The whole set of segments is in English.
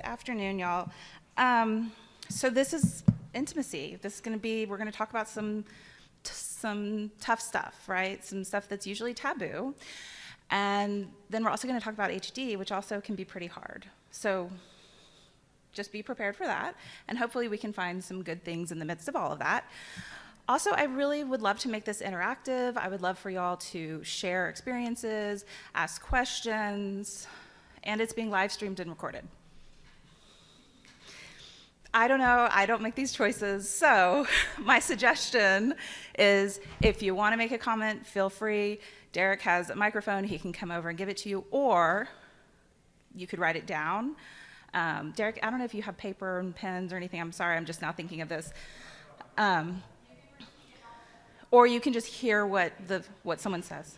afternoon, y'all. So this is intimacy. This is going to be, we're going to talk about some tough stuff, right? Some stuff that's usually taboo. And then we're also going to talk about HD, which also can be pretty hard. So just be prepared for that. And hopefully we can find some good things in the midst of all of that. Also, I really would love to make this interactive. I would love for y'all to share experiences, ask questions, and it's being live streamed and recorded. I don't know, I don't make these choices, so my suggestion is if you want to make a comment, feel free. Derek has a microphone, he can come over and give it to you, or you could write it down. Derek, I don't know if you have paper and pens or anything, I'm sorry, I'm just now thinking of this. Or you can just hear what someone says.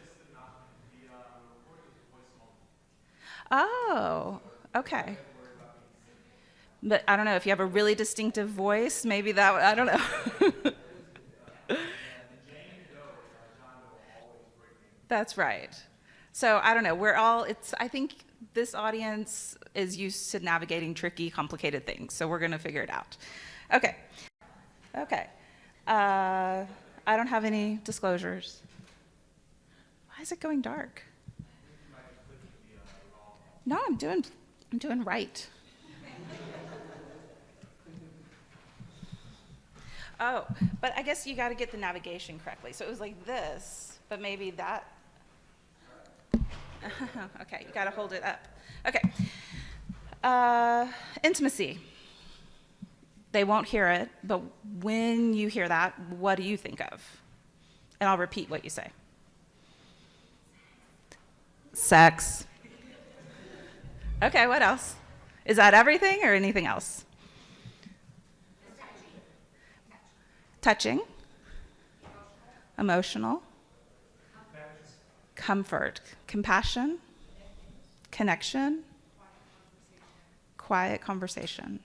Oh, okay. But I don't know, if you have a really distinctive voice, maybe that, I don't know. That's right. So I don't know, I think this audience is used to navigating tricky, complicated things, so we're gonna figure it out. Okay. I don't have any disclosures. Why is it going dark? No, I'm doing right. Oh, but I guess you got to get the navigation correctly. So it was like this, but maybe that. Okay, you got to hold it up. Okay. Intimacy. They won't hear it, but when you hear that, what do you think of? And I'll repeat what you say. Sex. Okay, what else? Is that everything or anything else? Touching. Emotional. Comfort. Compassion. Connection. Quiet conversation.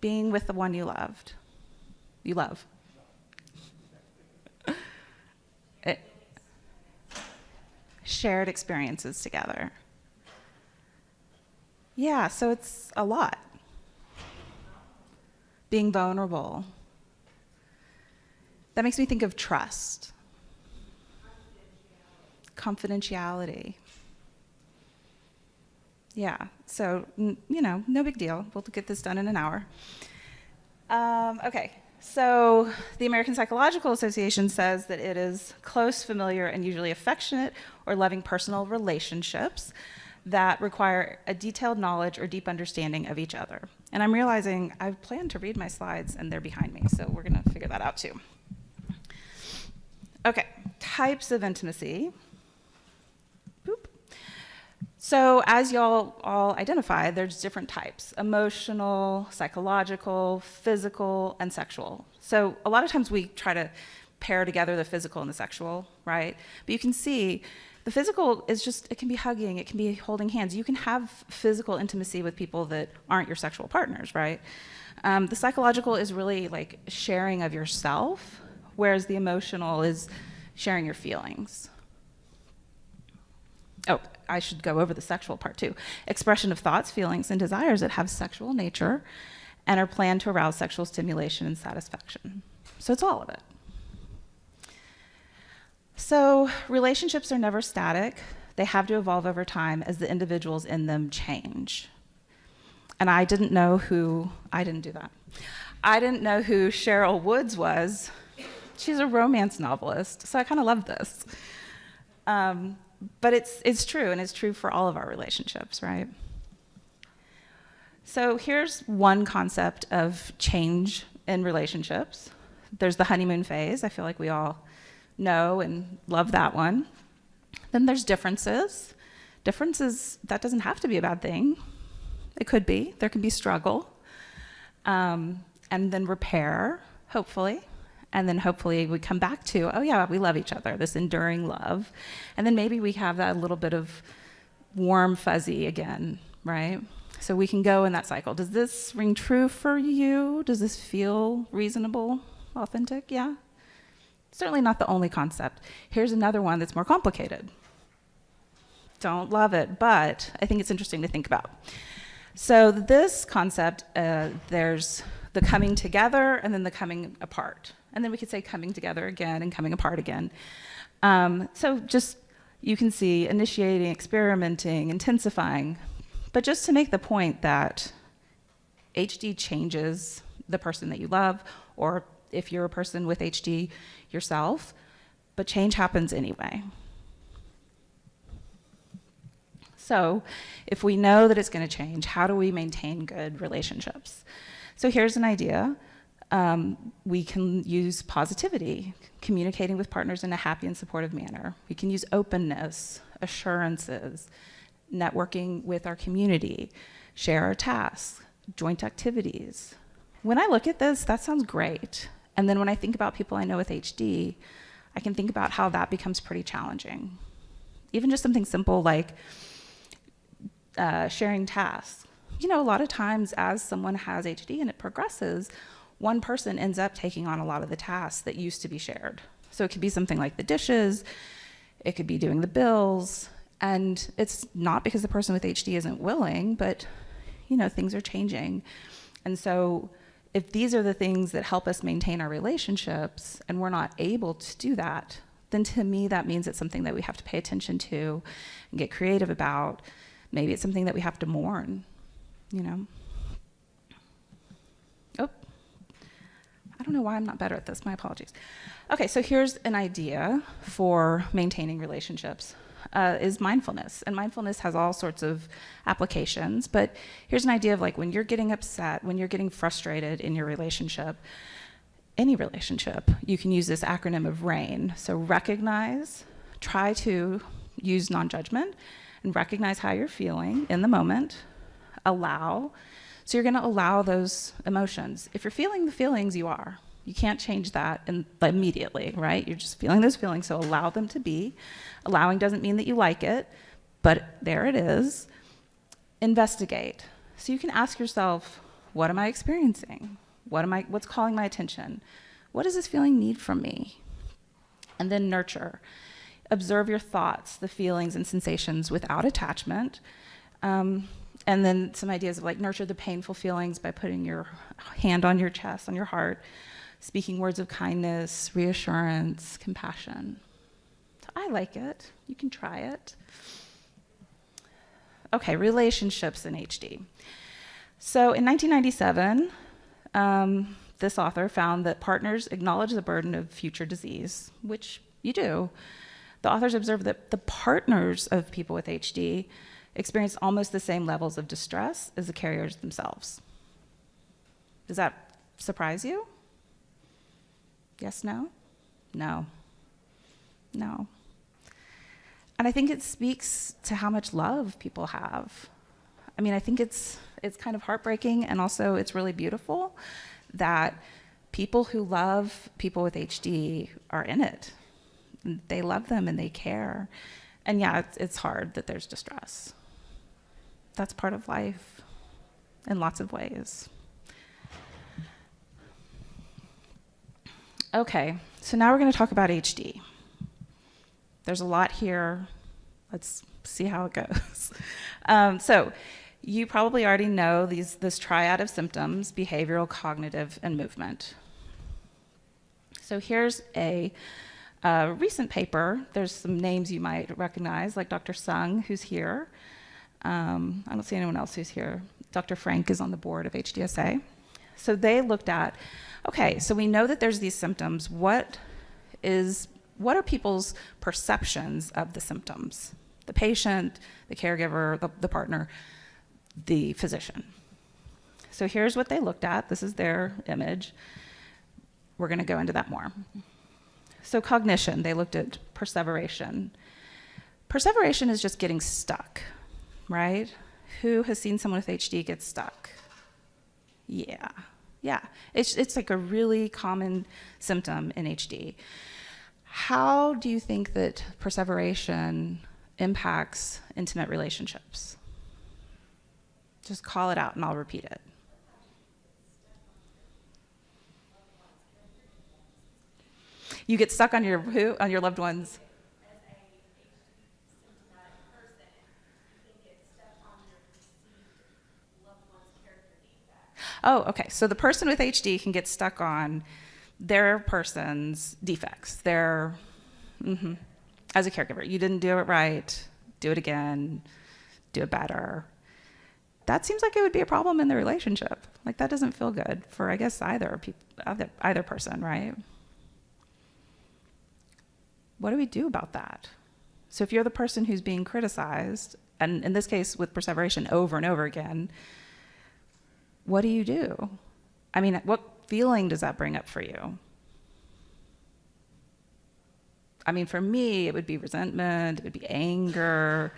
Being with the one you loved. You love. Shared experiences together. Yeah, so it's a lot. Being vulnerable. That makes me think of trust. Confidentiality. Yeah, so, no big deal. We'll get this done in an hour. Okay, so the American Psychological Association says that it is close, familiar, and usually affectionate or loving personal relationships that require a detailed knowledge or deep understanding of each other. And I'm realizing I've planned to read my slides and they're behind me, so we're gonna figure that out too. Okay, types of intimacy. Boop. So as y'all all identify, there's different types: emotional, psychological, physical, and sexual. So a lot of times we try to pair together the physical and the sexual, right? But you can see the physical is just, it can be hugging, it can be holding hands. You can have physical intimacy with people that aren't your sexual partners, right? The psychological is really like sharing of yourself, whereas the emotional is sharing your feelings. Oh, I should go over the sexual part too. Expression of thoughts, feelings, and desires that have sexual nature and are planned to arouse sexual stimulation and satisfaction. So it's all of it. So relationships are never static. They have to evolve over time as the individuals in them change. And I didn't know who Cheryl Woods was. She's a romance novelist, so I kind of love this. But it's true, and it's true for all of our relationships, right? So here's one concept of change in relationships. There's the honeymoon phase. I feel like we all know and love that one. Then there's differences. Differences, that doesn't have to be a bad thing. It could be. There can be struggle. And then repair, hopefully. And then hopefully we come back to, oh yeah, we love each other, this enduring love. And then maybe we have that little bit of warm fuzzy again, right? So we can go in that cycle. Does this ring true for you? Does this feel reasonable, authentic? Yeah. Certainly not the only concept. Here's another one that's more complicated. Don't love it, but I think it's interesting to think about. So this concept, there's the coming together and then the coming apart. And then we could say coming together again and coming apart again. So just, you can see initiating, experimenting, intensifying. But just to make the point that HD changes the person that you love, or if you're a person with HD yourself, but change happens anyway. So if we know that it's going to change, how do we maintain good relationships? So here's an idea. We can use positivity, communicating with partners in a happy and supportive manner. We can use openness, assurances, networking with our community, share our tasks, joint activities. When I look at this, that sounds great. And then when I think about people I know with HD, I can think about how that becomes pretty challenging. Even just something simple like sharing tasks. You know, a lot of times as someone has HD and it progresses, one person ends up taking on a lot of the tasks that used to be shared. So it could be something like the dishes, it could be doing the bills, and it's not because the person with HD isn't willing, but you know, things are changing. And so if these are the things that help us maintain our relationships and we're not able to do that, then to me that means it's something that we have to pay attention to and get creative about. Maybe it's something that we have to mourn, you know. Oh, I don't know why I'm not better at this, my apologies. Okay, so here's an idea for maintaining relationships, is mindfulness. And mindfulness has all sorts of applications, but here's an idea of like when you're getting upset, when you're getting frustrated in your relationship, any relationship, you can use this acronym of RAIN. So recognize, try to use non-judgment, and recognize how you're feeling in the moment, allow. So you're gonna allow those emotions. If you're feeling the feelings, you are. You can't change that immediately, right? You're just feeling those feelings, so allow them to be. Allowing doesn't mean that you like it, but there it is. Investigate. So you can ask yourself, what am I experiencing? What's calling my attention? What does this feeling need from me? And then nurture. Observe your thoughts, the feelings and sensations without attachment. And then some ideas of like nurture the painful feelings by putting your hand on your chest, on your heart, speaking words of kindness, reassurance, compassion. So I like it. You can try it. Okay, relationships in HD. So in 1997, this author found that partners acknowledge the burden of future disease, which you do. The authors observed that the partners of people with HD experience almost the same levels of distress as the carriers themselves. Does that surprise you? Yes, no? No. No. And I think it speaks to how much love people have. I mean, I think it's kind of heartbreaking, and also it's really beautiful that people who love people with HD are in it. They love them and they care. And yeah, it's hard that there's distress. That's part of life in lots of ways. Okay, so now we're going to talk about HD. There's a lot here. Let's see how it goes. So you probably already know this triad of symptoms: behavioral, cognitive, and movement. So here's a recent paper. There's some names you might recognize, like Dr. Sung, who's here. I don't see anyone else who's here. Dr. Frank is on the board of HDSA. So they looked at, okay, so we know that there's these symptoms. What are people's perceptions of the symptoms? The patient, the caregiver, the partner, the physician. So here's what they looked at. This is their image. We're going to go into that more. So cognition, they looked at perseveration. Perseveration is just getting stuck, right? Who has seen someone with HD get stuck? Yeah. It's like a really common symptom in HD. How do you think that perseveration impacts intimate relationships? Just call it out and I'll repeat it. You get stuck on your who? On your loved ones. As a symptomatic person, you can get stuck on your perceived Oh, okay. So the person with HD can get stuck on their person's defects. As a caregiver, you didn't do it right, do it again, do it better. That seems like it would be a problem in the relationship. Like, that doesn't feel good for, I guess, either person, right? What do we do about that? So if you're the person who's being criticized, and in this case with perseveration over and over again, what do you do? I mean, what feeling does that bring up for you? I mean, for me, it would be resentment, it would be anger,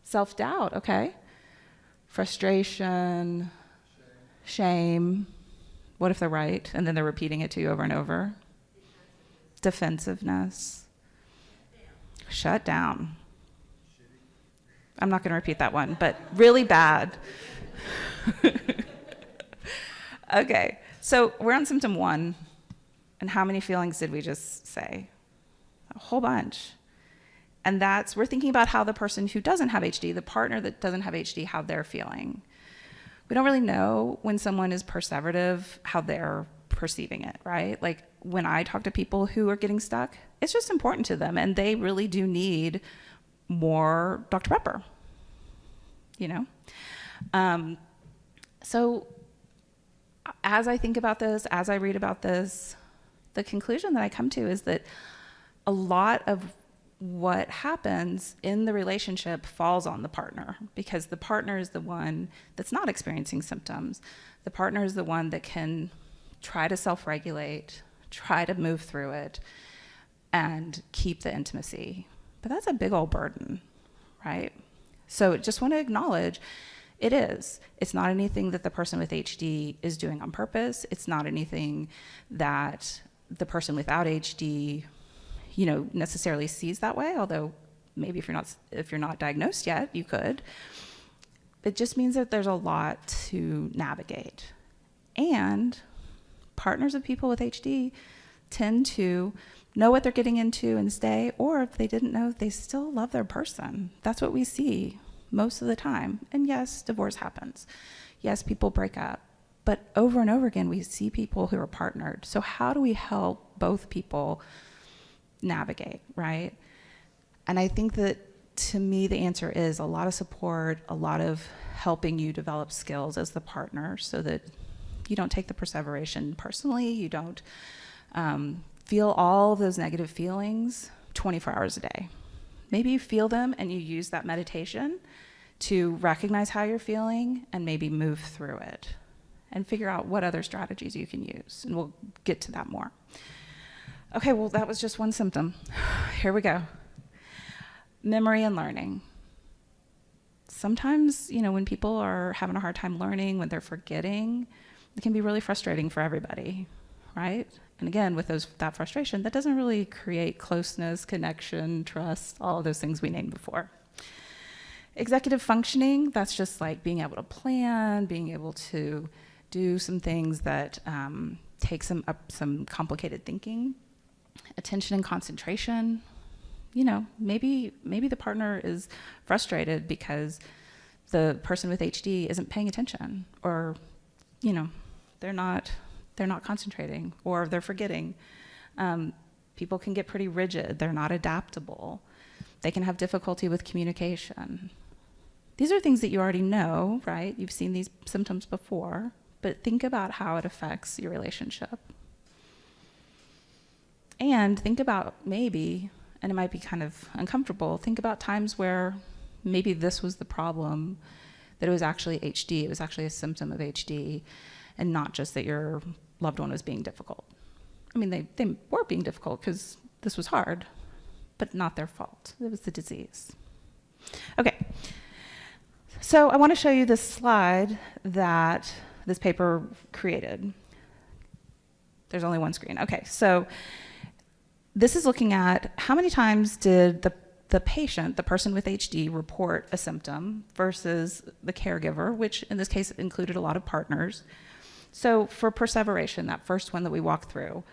self-doubt, okay. Frustration, shame. What if they're right? And then they're repeating it to you over and over. Defensiveness. Shut down. I'm not going to repeat that one, but really bad. Okay, so we're on symptom 1. And how many feelings did we just say? A whole bunch. And we're thinking about how the person who doesn't have HD, the partner that doesn't have HD, how they're feeling. We don't really know when someone is perseverative, how they're perceiving it, right? Like, when I talk to people who are getting stuck, it's just important to them, and they really do need more Dr. Pepper, you know? So as I think about this, as I read about this, the conclusion that I come to is that a lot of what happens in the relationship falls on the partner, because the partner is the one that's not experiencing symptoms. The partner is the one that can try to self-regulate, try to move through it, and keep the intimacy. But that's a big old burden, right? So just want to acknowledge it's not anything that the person with HD is doing on purpose. It's not anything that the person without HD, you know, necessarily sees that way, although maybe if you're not diagnosed yet, you could. It just means that there's a lot to navigate. And partners of people with HD tend to know what they're getting into and stay, or if they didn't know, they still love their person. That's what we see most of the time. And yes, divorce happens. Yes, people break up. But over and over again, we see people who are partnered. So how do we help both people navigate, right? And I think that, to me, the answer is a lot of support, a lot of helping you develop skills as the partner so that you don't take the perseveration personally, you don't feel all of those negative feelings 24 hours a day. Maybe you feel them and you use that meditation to recognize how you're feeling and maybe move through it and figure out what other strategies you can use. And we'll get to that more. Okay, well, that was just one symptom. Here we go. Memory and learning. Sometimes, you know, when people are having a hard time learning, when they're forgetting, it can be really frustrating for everybody, right? And again, with that frustration, that doesn't really create closeness, connection, trust, all of those things we named before. Executive functioning, that's just like being able to plan, being able to do some things that take some complicated thinking. Attention and concentration. You know, maybe the partner is frustrated because the person with HD isn't paying attention, or, you know, they're not concentrating, or they're forgetting. People can get pretty rigid. They're not adaptable. They can have difficulty with communication. These are things that you already know, right? You've seen these symptoms before, but think about how it affects your relationship. And think about maybe, and it might be kind of uncomfortable, think about times where maybe this was the problem, that it was actually HD, it was actually a symptom of HD, and not just that your loved one was being difficult. I mean, they were being difficult because this was hard, but not their fault. It was the disease. Okay, so I want to show you this slide that this paper created. There's only one screen. Okay, so this is looking at how many times did the patient, the person with HD, report a symptom versus the caregiver, which in this case included a lot of partners. So for perseveration, that first one that we walked through,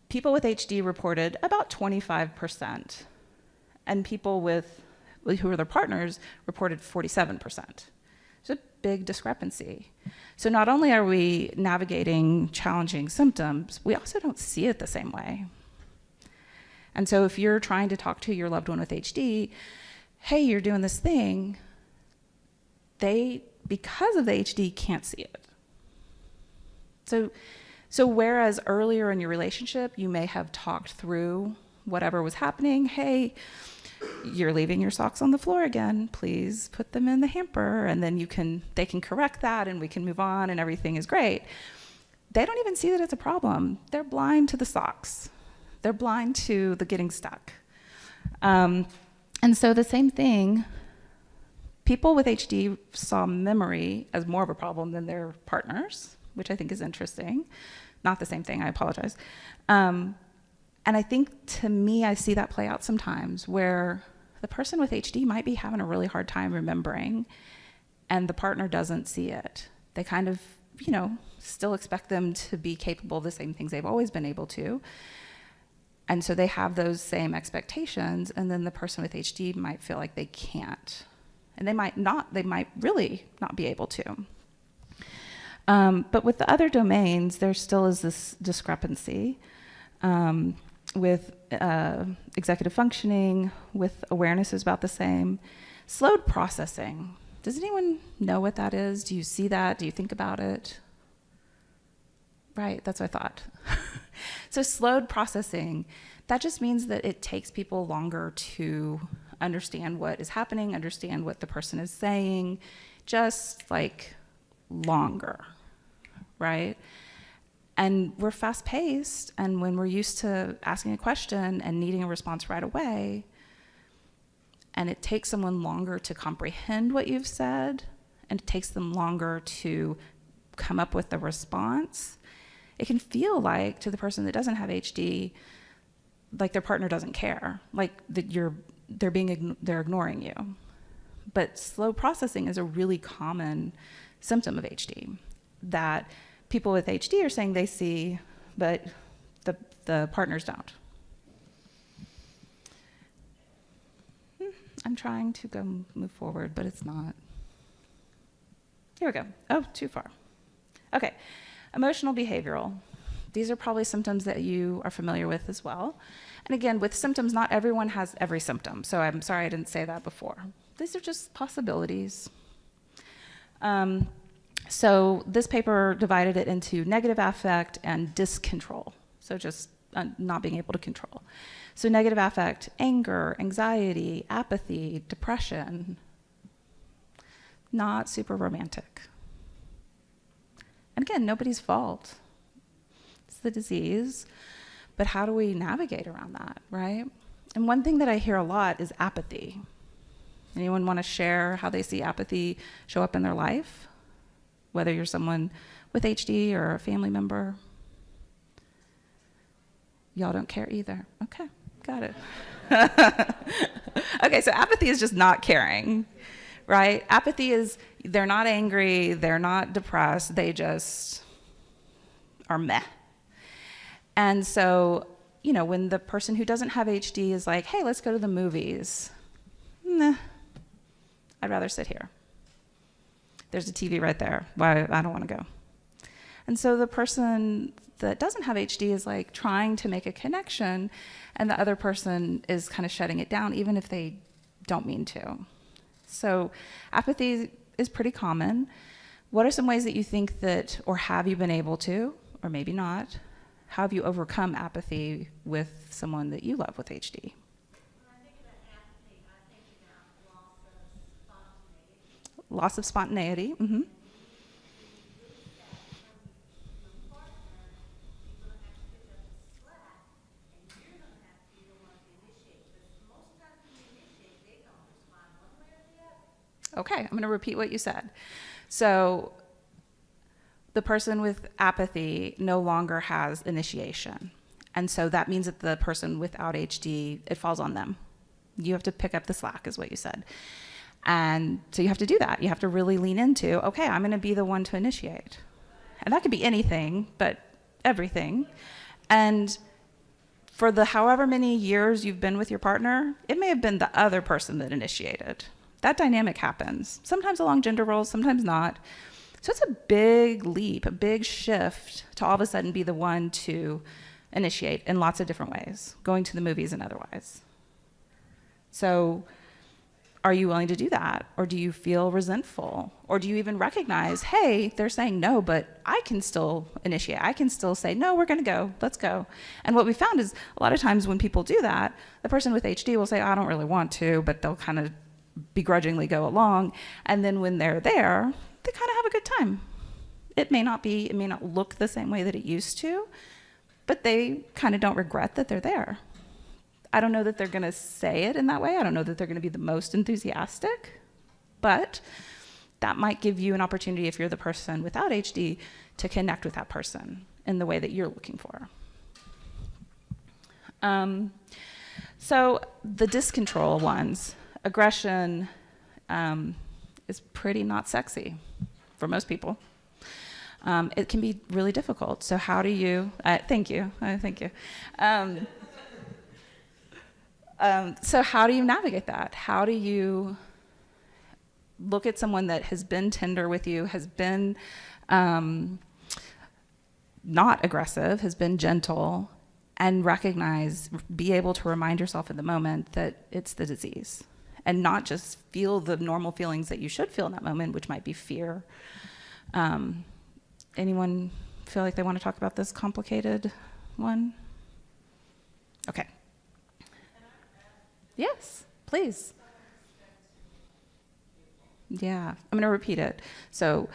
people with HD reported about 25%, and people who were their partners reported 47%. So big discrepancy. So not only are we navigating challenging symptoms, we also don't see it the same way. And so if you're trying to talk to your loved one with HD, hey, you're doing this thing, they, because of the HD, can't see it. So whereas earlier in your relationship, you may have talked through whatever was happening, hey, you're leaving your socks on the floor again, please put them in the hamper, and then they can correct that and we can move on and everything is great. They don't even see that it's a problem. They're blind to the socks. They're blind to the getting stuck. And so the same thing, people with HD saw memory as more of a problem than their partners, which I think is interesting. Not the same thing, I apologize. And I think, to me, I see that play out sometimes where the person with HD might be having a really hard time remembering and the partner doesn't see it. They kind of, still expect them to be capable of the same things they've always been able to. And so they have those same expectations, and then the person with HD might feel like they can't. And they might really not be able to. But with the other domains, there still is this discrepancy. With executive functioning, with awareness is about the same. Slowed processing. Does anyone know what that is? Do you see that? Do you think about it? Right, that's what I thought. So slowed processing, that just means that it takes people longer to understand what is happening, understand what the person is saying, just like longer, right? And we're fast paced, and when we're used to asking a question and needing a response right away, and it takes someone longer to comprehend what you've said, and it takes them longer to come up with the response, it can feel like, to the person that doesn't have HD, like their partner doesn't care, like that they're ignoring you. But slow processing is a really common symptom of HD that people with HD are saying they see, but the partners don't. I'm trying to move forward, but it's not. Here we go. Oh, too far. Okay, emotional behavioral. These are probably symptoms that you are familiar with as well. And again, with symptoms, not everyone has every symptom, so I'm sorry I didn't say that before. These are just possibilities. So this paper divided it into negative affect and discontrol. So just not being able to control. So negative affect, anger, anxiety, apathy, depression, not super romantic. And again, nobody's fault. It's the disease. But how do we navigate around that, right? And one thing that I hear a lot is apathy. Anyone want to share how they see apathy show up in their life? Whether you're someone with HD or a family member. Y'all don't care either. Okay, got it. Okay, so apathy is just not caring, right? Apathy is, they're not angry, they're not depressed, they just are meh. And so, when the person who doesn't have HD is like, hey, let's go to the movies. Nah, I'd rather sit here. There's a TV right there. Why? I don't want to go. And so the person that doesn't have HD is like trying to make a connection, and the other person is kind of shutting it down, even if they don't mean to. So apathy is pretty common. What are some ways that you think that, or have you been able to, or maybe not, how have you overcome apathy with someone that you love with HD? Loss of spontaneity. Mm-hmm. Okay, I'm going to repeat what you said. So the person with apathy no longer has initiation. And so that means that the person without HD, it falls on them. You have to pick up the slack, is what you said. And so you have to do that. You have to really lean into, okay, I'm going to be the one to initiate. And that could be anything, but everything. And for the however many years you've been with your partner, it may have been the other person that initiated, That dynamic happens. Sometimes along gender roles, sometimes not. So it's a big leap, a big shift to all of a sudden be the one to initiate in lots of different ways, going to the movies and otherwise. So are you willing to do that? Or do you feel resentful? Or do you even recognize, hey, they're saying no, but I can still initiate. I can still say, no, we're going to go. Let's go. And what we found is a lot of times when people do that, the person with HD will say, I don't really want to, but they'll kind of begrudgingly go along. And then when they're there, they kind of have a good time. It may not look the same way that it used to, but they kind of don't regret that they're there. I don't know that they're going to say it in that way. I don't know that they're going to be the most enthusiastic, but that might give you an opportunity, if you're the person without HD, to connect with that person in the way that you're looking for. So the discontrol ones, aggression is pretty not sexy for most people. It can be really difficult. So how do you, thank you. So how do you navigate that? How do you look at someone that has been tender with you, has been not aggressive, has been gentle, and be able to remind yourself in the moment that it's the disease, and not just feel the normal feelings that you should feel in that moment, which might be fear. Anyone feel like they want to talk about this complicated one? Okay. Yes, please. Yeah, I'm going to repeat it. So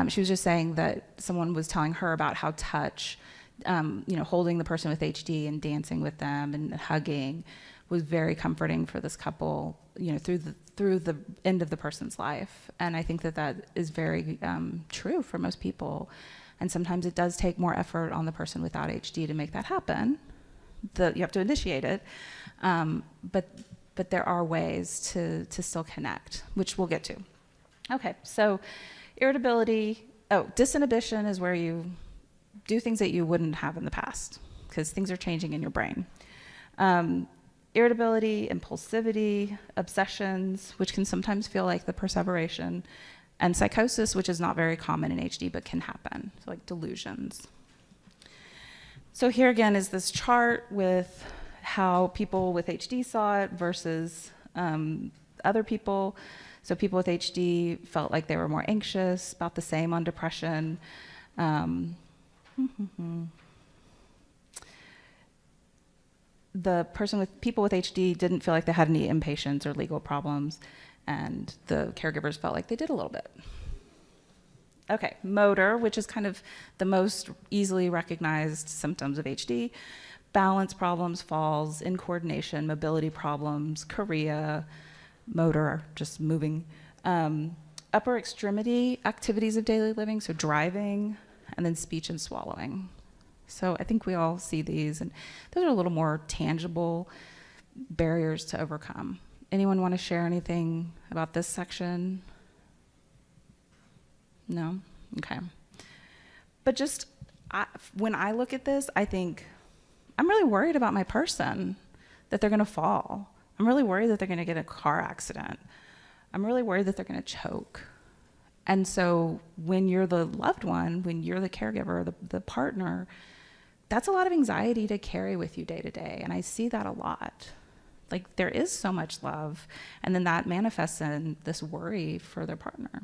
she was just saying that someone was telling her about how touch, holding the person with HD and dancing with them and hugging was very comforting for this couple, through the end of the person's life. And I think that is very true for most people. And sometimes it does take more effort on the person without HD to make that happen. You have to initiate it. But there are ways to still connect, which we'll get to. Okay, so irritability. Disinhibition is where you do things that you wouldn't have in the past because things are changing in your brain. Irritability, impulsivity, obsessions, which can sometimes feel like the perseveration, and psychosis, which is not very common in HD but can happen, so like delusions. So here again is this chart with how people with HD saw it versus other people. So people with HD felt like they were more anxious, about the same on depression. The people with HD didn't feel like they had any impatience or legal problems, and the caregivers felt like they did a little bit. Okay, motor, which is kind of the most easily recognized symptoms of HD. Balance problems, falls, incoordination, mobility problems, chorea, motor, just moving. Upper extremity activities of daily living, so driving, and then speech and swallowing. So I think we all see these, and those are a little more tangible barriers to overcome. Anyone want to share anything about this section? No? Okay. But when I look at this, I think, I'm really worried about my person, that they're going to fall. I'm really worried that they're going to get in a car accident. I'm really worried that they're going to choke. And so when you're the loved one, when you're the caregiver, the partner, that's a lot of anxiety to carry with you day to day. And I see that a lot. Like, there is so much love, and then that manifests in this worry for their partner.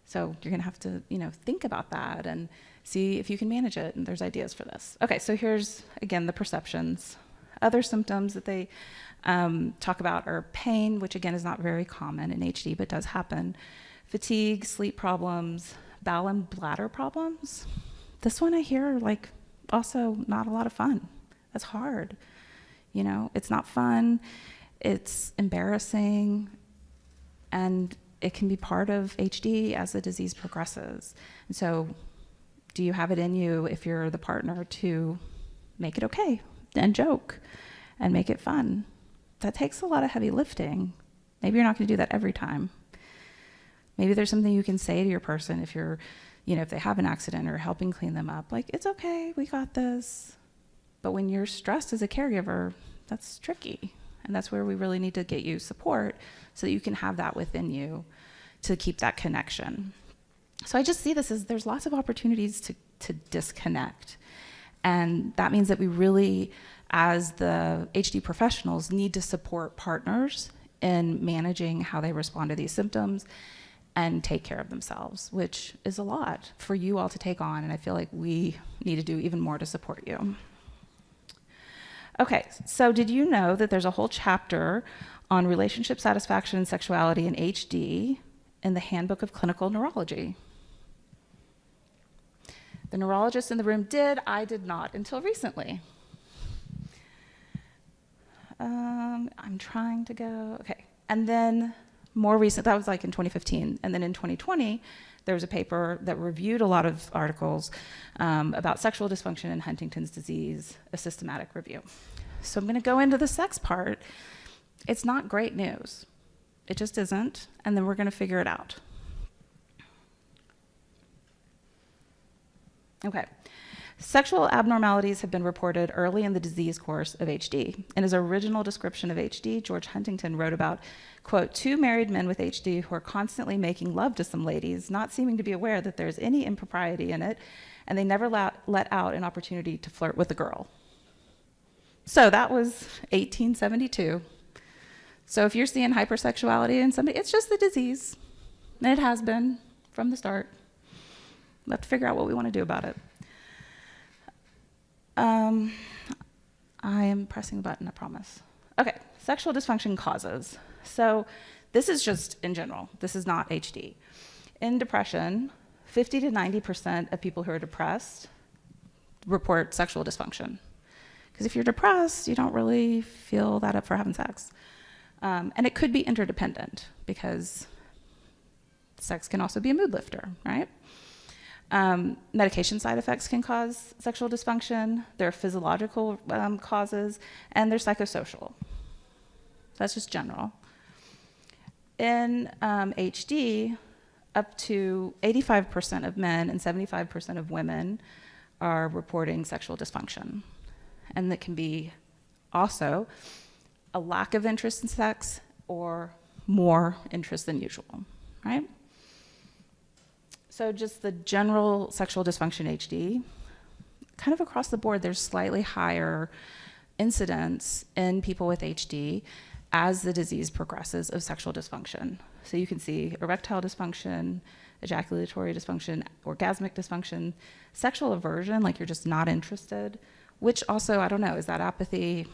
So you're going to have to, think about that and see if you can manage it, and there's ideas for this. Okay, so here's, again, the perceptions. Other symptoms that they talk about are pain, which, again, is not very common in HD, but does happen. Fatigue, sleep problems, bowel and bladder problems. This one I hear, also not a lot of fun. That's hard. It's not fun. It's embarrassing. And it can be part of HD as the disease progresses. And so do you have it in you, if you're the partner, to make it okay and joke and make it fun? That takes a lot of heavy lifting. Maybe you're not going to do that every time. Maybe there's something you can say to your person if you're, if they have an accident or helping clean them up, it's okay, we got this. But when you're stressed as a caregiver, that's tricky. And that's where we really need to get you support so that you can have that within you to keep that connection. So I just see this as there's lots of opportunities to disconnect. And that means that we really, as the HD professionals, need to support partners in managing how they respond to these symptoms and take care of themselves, which is a lot for you all to take on. And I feel like we need to do even more to support you. Okay, so did you know that there's a whole chapter on relationship satisfaction and sexuality in HD in the Handbook of Clinical Neurology? The neurologist in the room did. I did not until recently. I'm trying to go. Okay. And then more recent, that was like in 2015. And then in 2020, there was a paper that reviewed a lot of articles about sexual dysfunction and Huntington's disease, a systematic review. So I'm going to go into the sex part. It's not great news. It just isn't. And then we're going to figure it out. Okay. Sexual abnormalities have been reported early in the disease course of HD. In his original description of HD, George Huntington wrote about, quote, 2 married men with HD who are constantly making love to some ladies, not seeming to be aware that there's any impropriety in it, and they never let out an opportunity to flirt with a girl. So that was 1872. So if you're seeing hypersexuality in somebody, it's just the disease. And it has been from the start. We'll have to figure out what we want to do about it. I am pressing the button, I promise. Okay, sexual dysfunction causes. So this is just in general. This is not HD. In depression, 50 to 90% of people who are depressed report sexual dysfunction. Because if you're depressed, you don't really feel that up for having sex. And it could be interdependent because sex can also be a mood lifter, right? Medication side effects can cause sexual dysfunction. There are physiological causes, and they're psychosocial. That's just general. In HD, up to 85% of men and 75% of women are reporting sexual dysfunction. And that can be also a lack of interest in sex or more interest than usual, right? So just the general sexual dysfunction HD, kind of across the board, there's slightly higher incidence in people with HD as the disease progresses of sexual dysfunction. So you can see erectile dysfunction, ejaculatory dysfunction, orgasmic dysfunction, sexual aversion, like you're just not interested, which also, I don't know, is that apathy,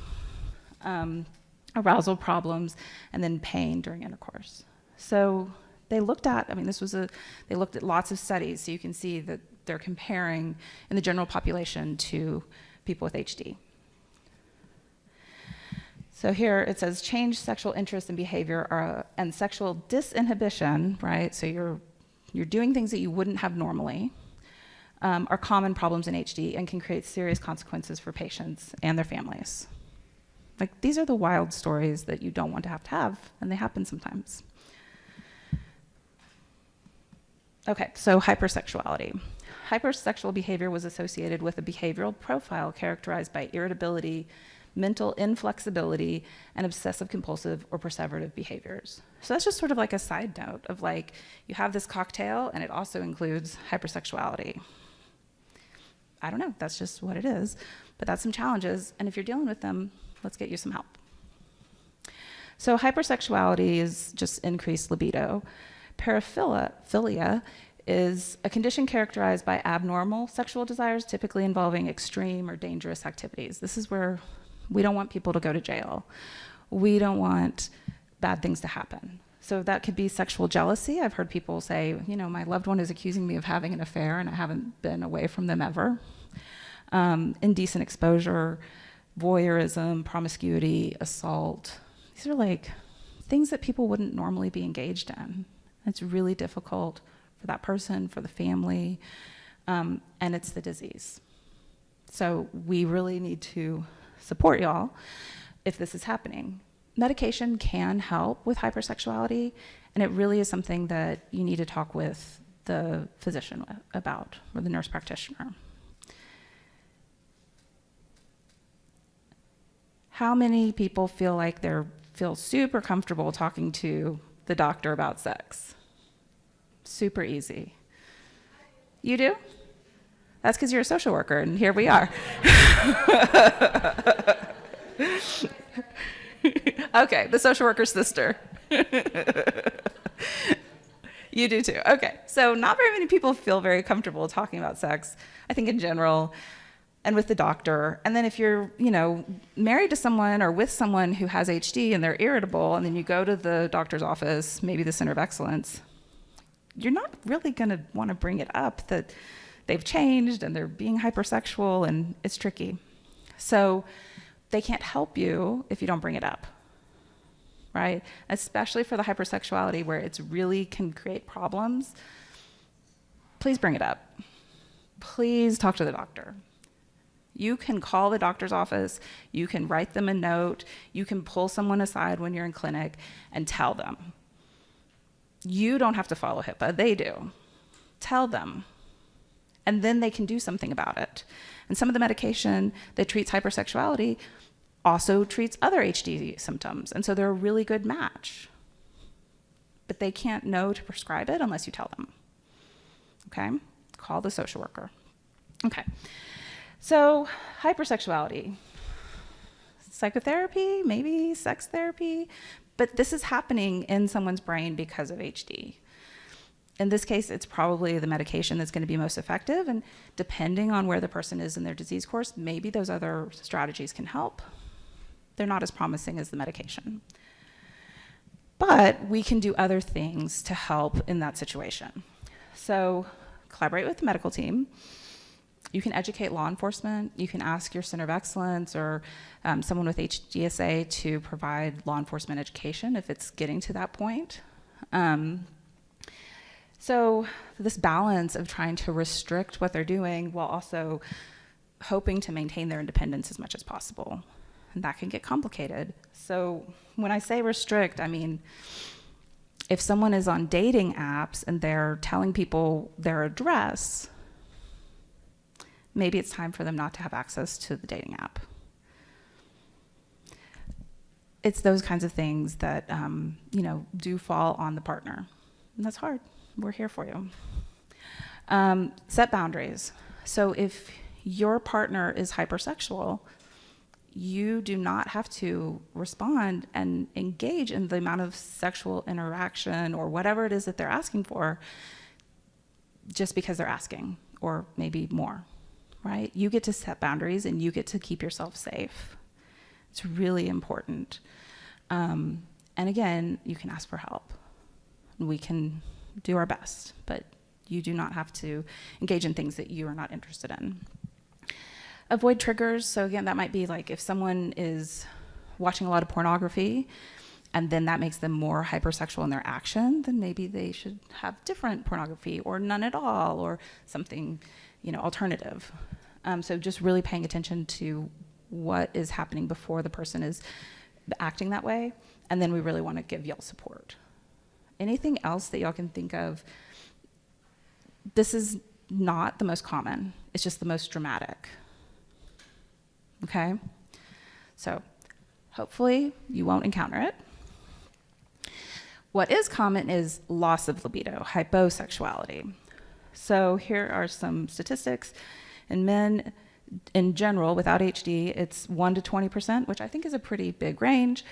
arousal problems, and then pain during intercourse. So they looked at, they looked at lots of studies, so you can see that they're comparing in the general population to people with HD. So here it says change sexual interest and behavior and sexual disinhibition, right? So you're doing things that you wouldn't have normally, are common problems in HD and can create serious consequences for patients and their families. Like, these are the wild stories that you don't want to have, and they happen sometimes. Okay, so hypersexuality. Hypersexual behavior was associated with a behavioral profile characterized by irritability, mental inflexibility, and obsessive compulsive or perseverative behaviors. So that's just sort of like a side note of like, you have this cocktail and it also includes hypersexuality. I don't know, that's just what it is, but that's some challenges, and if you're dealing with them, let's get you some help. So hypersexuality is just increased libido. Paraphilia is a condition characterized by abnormal sexual desires, typically involving extreme or dangerous activities. This is where we don't want people to go to jail. We don't want bad things to happen. So that could be sexual jealousy. I've heard people say, you know, my loved one is accusing me of having an affair and I haven't been away from them ever. Indecent exposure, voyeurism, promiscuity, assault. These are like things that people wouldn't normally be engaged in. It's really difficult for that person, for the family, and it's the disease. So we really need to support y'all if this is happening. Medication can help with hypersexuality, and it really is something that you need to talk with the physician about, or the nurse practitioner. How many people feel super comfortable talking to the doctor about sex? Super easy. You do? That's because you're a social worker, and here we are. Okay, the social worker's sister. You do too. Okay, so not very many people feel very comfortable talking about sex, I think in general, and with the doctor. And then if you're, married to someone or with someone who has HD and they're irritable, and then you go to the doctor's office, maybe the Center of Excellence, you're not really going to want to bring it up that they've changed and they're being hypersexual, and it's tricky. So they can't help you if you don't bring it up, right? Especially for the hypersexuality where it's really can create problems. Please bring it up. Please talk to the doctor. You can call the doctor's office, you can write them a note, you can pull someone aside when you're in clinic and tell them. You don't have to follow HIPAA, they do. Tell them. And then they can do something about it. And some of the medication that treats hypersexuality also treats other HD symptoms, and so they're a really good match. But they can't know to prescribe it unless you tell them. Okay? Call the social worker. Okay. So, hypersexuality. Psychotherapy, maybe sex therapy, but this is happening in someone's brain because of HD. In this case, it's probably the medication that's going to be most effective, and depending on where the person is in their disease course, maybe those other strategies can help. They're not as promising as the medication. But we can do other things to help in that situation. So collaborate with the medical team. You can educate law enforcement. You can ask your Center of Excellence or someone with HDSA to provide law enforcement education if it's getting to that point. So this balance of trying to restrict what they're doing while also hoping to maintain their independence as much as possible. And that can get complicated. So when I say restrict, I mean, if someone is on dating apps and they're telling people their address, maybe it's time for them not to have access to the dating app. It's those kinds of things that, do fall on the partner. And that's hard. We're here for you. Set boundaries. So if your partner is hypersexual, you do not have to respond and engage in the amount of sexual interaction or whatever it is that they're asking for just because they're asking, or maybe more, right? You get to set boundaries and you get to keep yourself safe. It's really important. And again, you can ask for help. We can do our best, but you do not have to engage in things that you are not interested in. Avoid triggers. So again, that might be like if someone is watching a lot of pornography and then that makes them more hypersexual in their action, then maybe they should have different pornography or none at all or something, alternative. So just really paying attention to what is happening before the person is acting that way. And then we really want to give y'all support. Anything else that y'all can think of, this is not the most common. It's just the most dramatic. Okay? So hopefully you won't encounter it. What is common is loss of libido, hyposexuality. So here are some statistics. In men, in general, without HD, it's 1 to 20%, which I think is a pretty big range.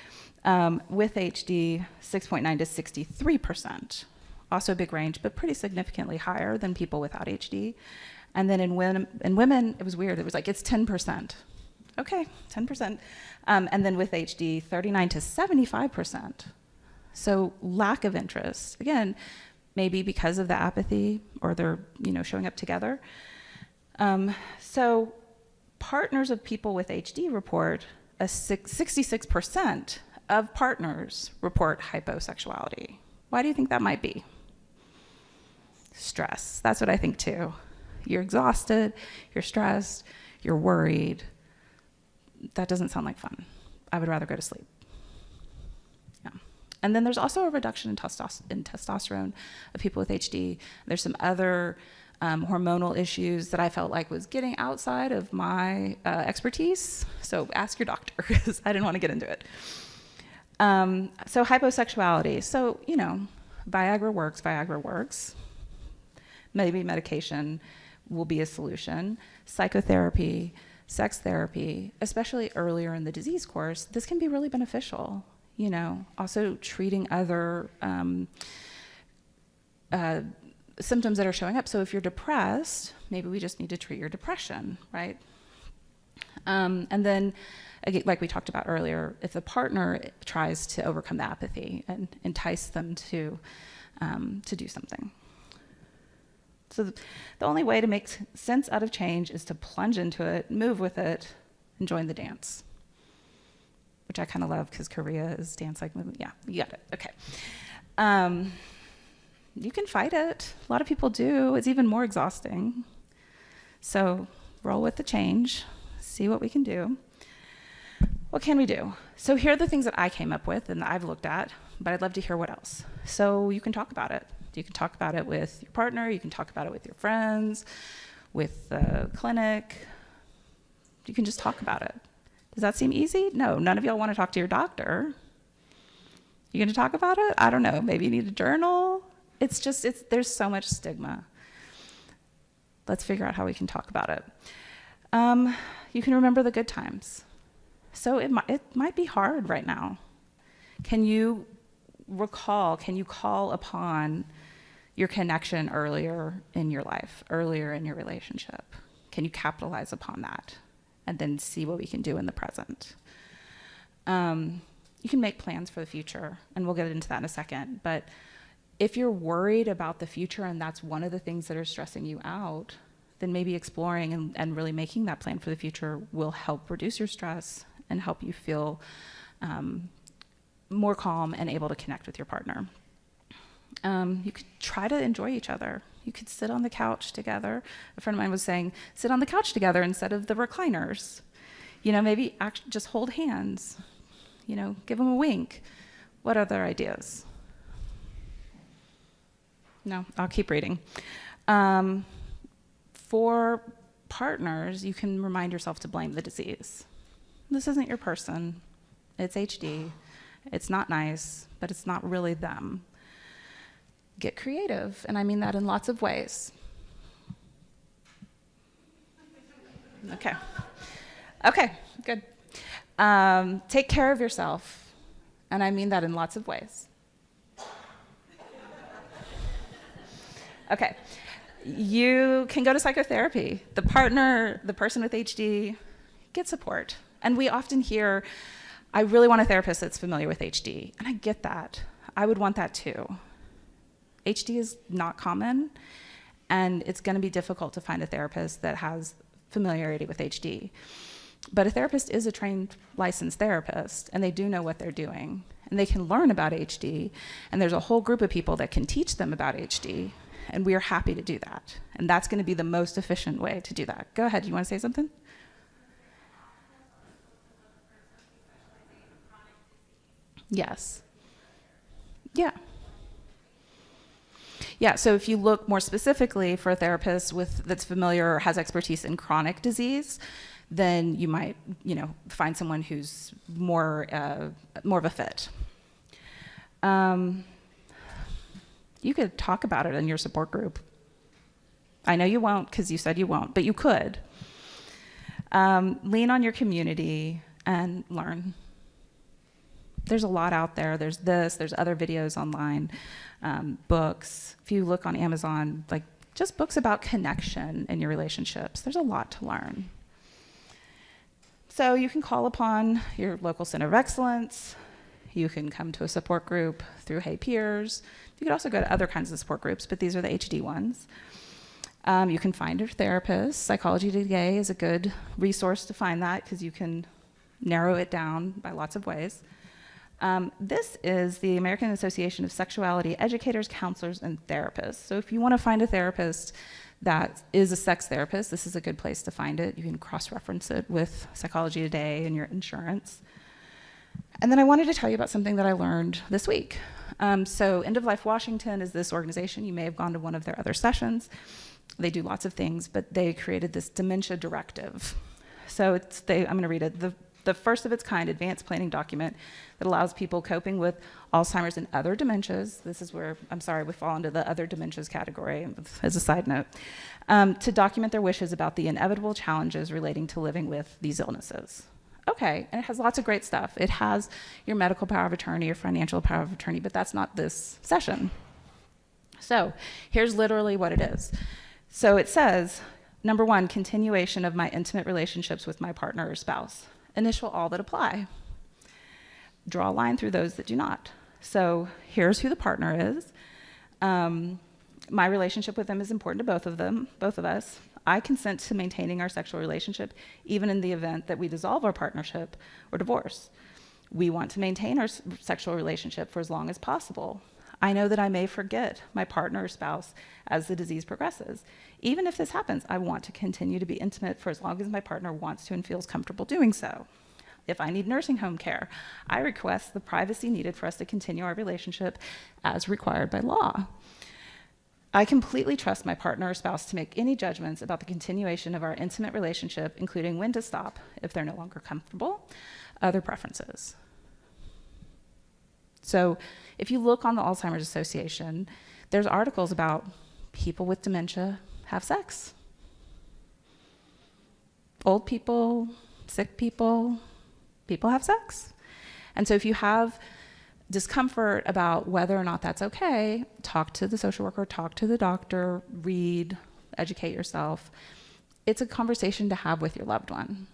With HD, 6.9 to 63%. Also a big range, but pretty significantly higher than people without HD. And then in women, it was weird. It was like, it's 10%. Okay, 10%. And then with HD, 39 to 75%. So lack of interest. Again, maybe because of the apathy or they're, showing up together. So partners of people with HD report 66% of partners report hyposexuality. Why do you think that might be? Stress. That's what I think too. You're exhausted, you're stressed, you're worried. That doesn't sound like fun. I would rather go to sleep. Yeah. And then there's also a reduction in testosterone of people with HD. There's some other hormonal issues that I felt like was getting outside of my expertise. So ask your doctor, because I didn't want to get into it. So hyposexuality. So, Viagra works. Maybe medication will be a solution. Psychotherapy, sex therapy, especially earlier in the disease course, this can be really beneficial. Also treating other symptoms that are showing up. So if you're depressed, maybe we just need to treat your depression, right? And then, again, like we talked about earlier, if the partner tries to overcome the apathy and entice them to do something. So the only way to make sense out of change is to plunge into it, move with it, and join the dance, which I kind of love because Korea is dance-like movement. Yeah, you got it. Okay. You can fight it. A lot of people do. It's even more exhausting. So roll with the change, see what we can do. What can we do? So here are the things that I came up with and that I've looked at, but I'd love to hear what else. So you can talk about it. You can talk about it with your partner. You can talk about it with your friends, with the clinic. You can just talk about it. Does that seem easy? No, none of y'all want to talk to your doctor. You going to talk about it? I don't know. Maybe you need a journal. There's so much stigma. Let's figure out how we can talk about it. You can remember the good times. So it might be hard right now. Can you call upon your connection earlier in your life, earlier in your relationship? Can you capitalize upon that and then see what we can do in the present? You can make plans for the future, and we'll get into that in a second. But if you're worried about the future and that's one of the things that are stressing you out, then maybe exploring and really making that plan for the future will help reduce your stress and help you feel more calm and able to connect with your partner. You could try to enjoy each other. You could sit on the couch together. A friend of mine was saying, sit on the couch together instead of the recliners. Maybe just hold hands. Give them a wink. What other ideas? No, I'll keep reading. For partners, you can remind yourself to blame the disease. This isn't your person. It's HD. It's not nice, but it's not really them. Get creative, and I mean that in lots of ways. Okay, good. Take care of yourself, and I mean that in lots of ways. Okay, you can go to psychotherapy. The person with HD, get support. And we often hear, I really want a therapist that's familiar with HD. And I get that. I would want that too. HD is not common, and it's going to be difficult to find a therapist that has familiarity with HD. But a therapist is a trained, licensed therapist, and they do know what they're doing. And they can learn about HD, and there's a whole group of people that can teach them about HD. And we are happy to do that. And that's going to be the most efficient way to do that. Go ahead. You want to say something? Yes. Yeah. Yeah, so if you look more specifically for a therapist that's familiar or has expertise in chronic disease, then you might, find someone who's more of a fit. You could talk about it in your support group. I know you won't because you said you won't, but you could. Lean on your community and learn. There's a lot out there. There's other videos online, books. If you look on Amazon, just books about connection in your relationships, there's a lot to learn. So you can call upon your local center of excellence. You can come to a support group through Hey Peers. You could also go to other kinds of support groups, but these are the HD ones. You can find your therapist. Psychology Today is a good resource to find that because you can narrow it down by lots of ways. This is the American Association of Sexuality Educators, Counselors, and Therapists. So if you want to find a therapist that is a sex therapist, this is a good place to find it. You can cross-reference it with Psychology Today and your insurance. And then I wanted to tell you about something that I learned this week. So End of Life Washington is this organization. You may have gone to one of their other sessions. They do lots of things, but they created this dementia directive. So I'm going to read it. The first of its kind advanced planning document that allows people coping with Alzheimer's and other dementias. This is where, I'm sorry, we fall into the other dementias category as a side note, to document their wishes about the inevitable challenges relating to living with these illnesses. Okay, and it has lots of great stuff. It has your medical power of attorney, your financial power of attorney, but that's not this session. So here's literally what it is. So it says, number 1, continuation of my intimate relationships with my partner or spouse. Initial all that apply. Draw a line through those that do not. So here's who the partner is. My relationship with them is important to both of us. I consent to maintaining our sexual relationship, even in the event that we dissolve our partnership or divorce. We want to maintain our sexual relationship for as long as possible. I know that I may forget my partner or spouse as the disease progresses. Even if this happens, I want to continue to be intimate for as long as my partner wants to and feels comfortable doing so. If I need nursing home care, I request the privacy needed for us to continue our relationship as required by law. I completely trust my partner or spouse to make any judgments about the continuation of our intimate relationship, including when to stop if they're no longer comfortable, other preferences. So if you look on the Alzheimer's Association, there's articles about people with dementia have sex. Old people, sick people, people have sex. And so if you have discomfort about whether or not that's okay, talk to the social worker, talk to the doctor, read, educate yourself. It's a conversation to have with your loved one.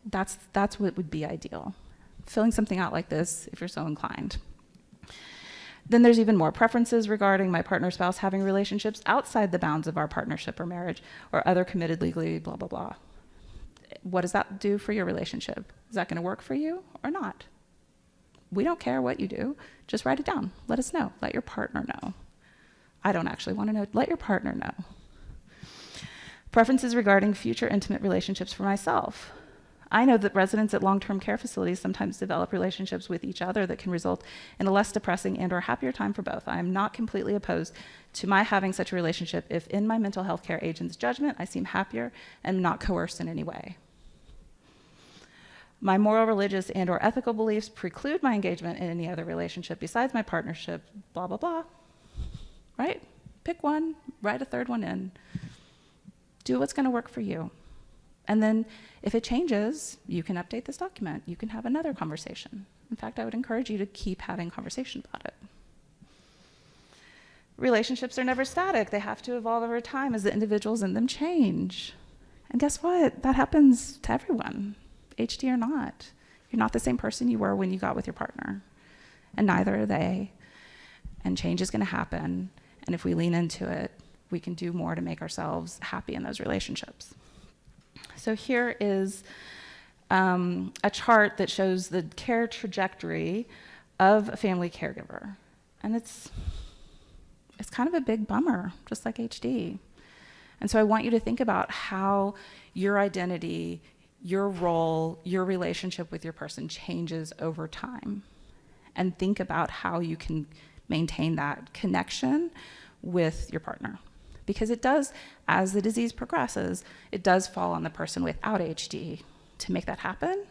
That's what would be ideal. Filling something out like this if you're so inclined. Then there's even more preferences regarding my partner or spouse having relationships outside the bounds of our partnership or marriage or other committed legally, blah, blah, blah. What does that do for your relationship? Is that going to work for you or not? We don't care what you do. Just write it down. Let us know. Let your partner know. I don't actually want to know. Let your partner know. Preferences regarding future intimate relationships for myself. I know that residents at long-term care facilities sometimes develop relationships with each other that can result in a less depressing and or happier time for both. I am not completely opposed to my having such a relationship if in my mental health care agent's judgment I seem happier and not coerced in any way. My moral, religious, and or ethical beliefs preclude my engagement in any other relationship besides my partnership, blah, blah, blah. Right? Pick one, write a third one in. Do what's going to work for you. And then if it changes, you can update this document. You can have another conversation. In fact, I would encourage you to keep having conversation about it. Relationships are never static. They have to evolve over time as the individuals in them change. And guess what? That happens to everyone, HD or not. You're not the same person you were when you got with your partner. And neither are they. And change is going to happen. And if we lean into it, we can do more to make ourselves happy in those relationships. So here is a chart that shows the care trajectory of a family caregiver. And it's kind of a big bummer, just like HD. And so I want you to think about how your identity, your role, your relationship with your person changes over time. And think about how you can maintain that connection with your partner. Because it does, as the disease progresses, it does fall on the person without HD to make that happen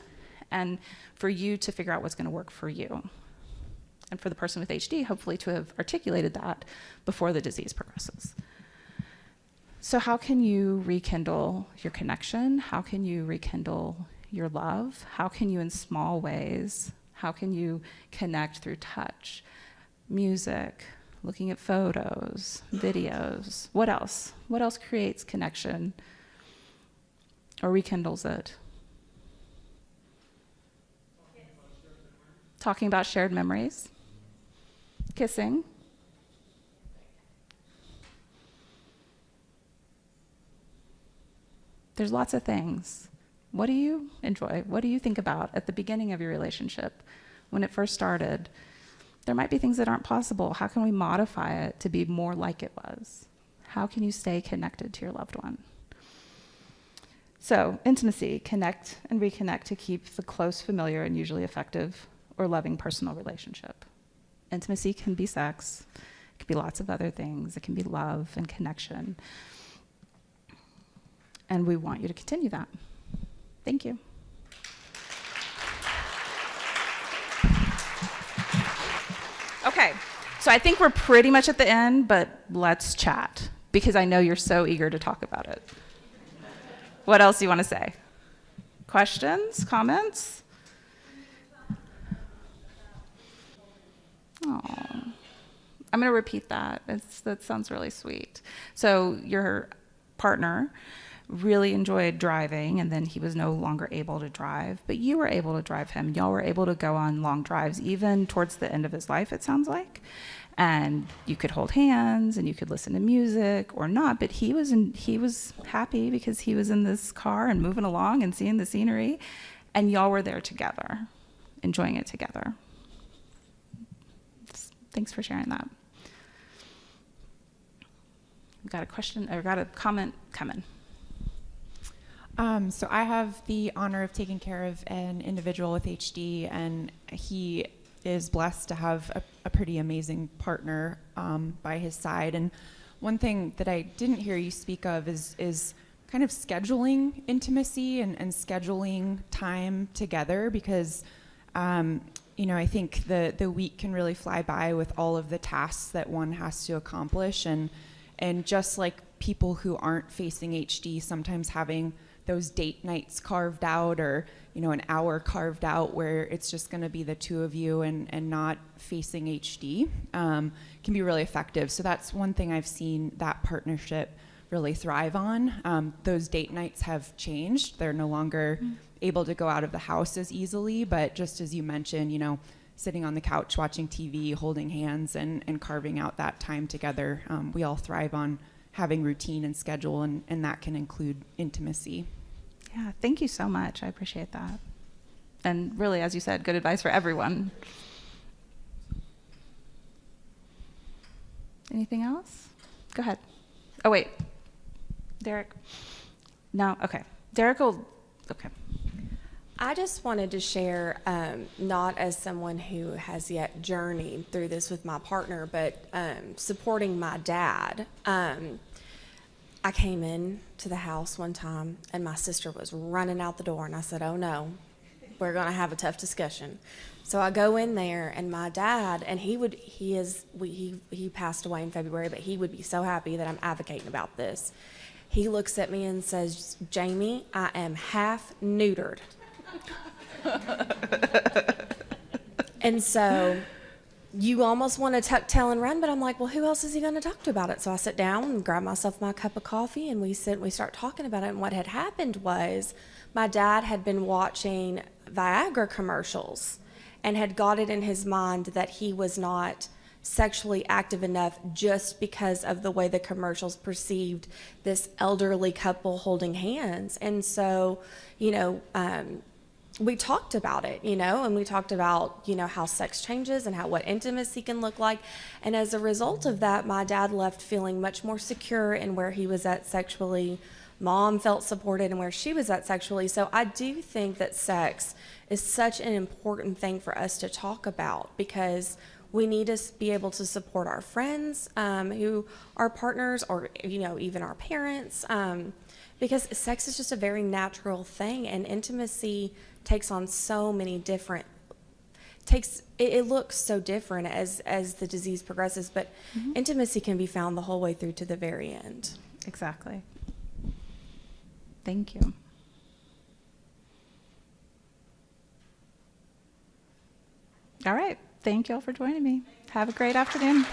and for you to figure out what's going to work for you. And for the person with HD, hopefully to have articulated that before the disease progresses. So how can you rekindle your connection? How can you rekindle your love? How can you, in small ways, how can you connect through touch, music, looking at photos, videos? What else? What else creates connection or rekindles it? Talking about shared memories. Kissing. There's lots of things. What do you enjoy? What do you think about at the beginning of your relationship when it first started? There might be things that aren't possible. How can we modify it to be more like it was? How can you stay connected to your loved one? So, intimacy, connect and reconnect to keep the close, familiar, and usually effective or loving personal relationship. Intimacy can be sex. It can be lots of other things. It can be love and connection. And we want you to continue that. Thank you. Okay, so I think we're pretty much at the end, but let's chat, because I know you're so eager to talk about it. What else do you want to say? Questions? Comments? Oh, I'm going to repeat that. That sounds really sweet. So your partner really enjoyed driving, and then he was no longer able to drive, but you were able to drive him. Y'all were able to go on long drives, even towards the end of his life, it sounds like. And you could hold hands, and you could listen to music or not, but he was happy because he was in this car and moving along and seeing the scenery, and y'all were there together, enjoying it together. Thanks for sharing that. Got a question, or got a comment coming? So I have the honor of taking care of an individual with HD, and he is blessed to have a pretty amazing partner by his side. And one thing that I didn't hear you speak of is kind of scheduling intimacy and scheduling time together, because I think the week can really fly by with all of the tasks that one has to accomplish, and just like people who aren't facing HD, sometimes having those date nights carved out, or an hour carved out where it's just going to be the two of you and not facing HD, can be really effective. So that's one thing I've seen that partnership really thrive on. Those date nights have changed. They're no longer able to go out of the house as easily, but just as you mentioned, sitting on the couch watching TV, holding hands, and carving out that time together, we all thrive on having routine and schedule, and that can include intimacy. Yeah, thank you so much. I appreciate that. And really, as you said, good advice for everyone. Anything else? Go ahead. Oh, wait. Derek? No? Okay. Derek will... Okay. I just wanted to share, not as someone who has yet journeyed through this with my partner, but supporting my dad. I came in to the house one time, and my sister was running out the door, and I said, "Oh no, we're going to have a tough discussion." So I go in there, and my dad, and he passed away in February, but he would be so happy that I'm advocating about this. He looks at me and says, "Jamie, I am half neutered." And so you almost want to tuck tail and run, but I'm like, well, who else is he going to talk to about it? So I sit down and grab myself my cup of coffee, and we start talking about it. And what had happened was my dad had been watching Viagra commercials and had got it in his mind that he was not sexually active enough just because of the way the commercials perceived this elderly couple holding hands. And so, we talked about it, and we talked about, how sex changes and what intimacy can look like. And as a result of that, my dad left feeling much more secure in where he was at sexually. Mom felt supported in where she was at sexually. So I do think that sex is such an important thing for us to talk about, because we need to be able to support our friends who are partners, or, even our parents, because sex is just a very natural thing, and intimacy takes on so many different, it looks so different as the disease progresses, but intimacy can be found the whole way through to the very end. Exactly. Thank you. All right. Thank you all for joining me. Have a great afternoon.